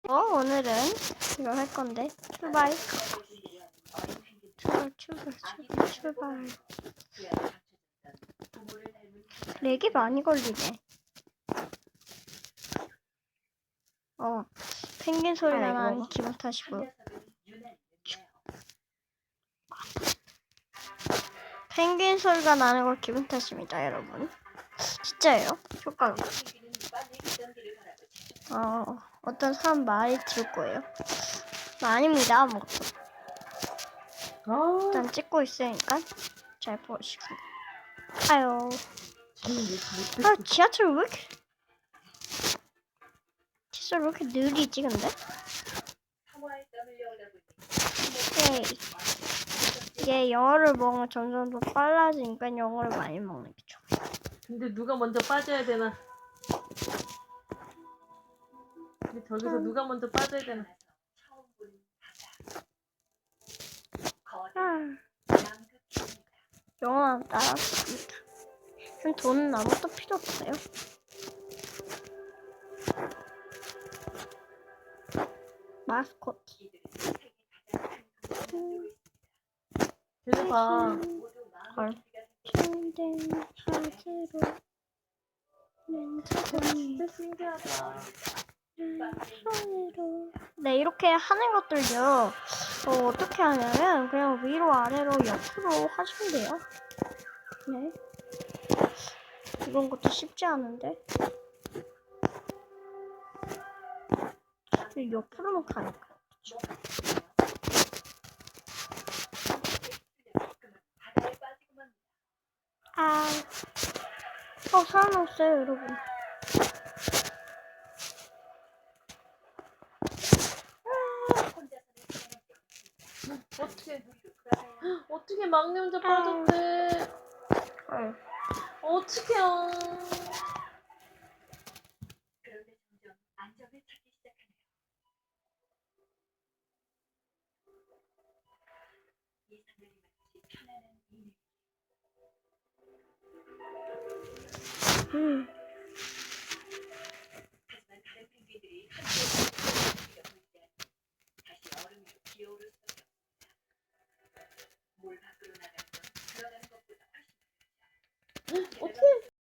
오늘은 이걸 할 건데 출발. 렉이 많이 걸리네. 펭귄 소리가 나는 기분 탓이고. 펭귄 소리가 나는 거 기분 탓입니다, 여러분. 진짜예요? 효과가. 어떤 사람 말이 들을 거예요. 아닙니다, 아무것도. 일단 찍고 있으니까 잘 보시고. 아유. 지하철 왜 이렇게 느리지, 근데? 이게 영어를 먹으면 점점 더 빨라지니까 영어를 많이 먹는 게 좋아요. 근데 누가 먼저 빠져야 되나? 근데 저기서 누가 먼저 빠져야 되나? 영어는 따라왔습니다. 그럼 돈은 아무것도 필요 없어요. 마스코트. 쟤네 봐. 진짜 신기하다. 네, 이렇게 하는 것들요. 어떻게 하냐면 그냥 위로 아래로 옆으로 하시면 돼요. 네. 이런 것도 쉽지 않은데. 옆으로만 가니까. 그쵸? 사람 없어요, 여러분. 어떻게 막내 혼자 빠졌대? 어떡해요.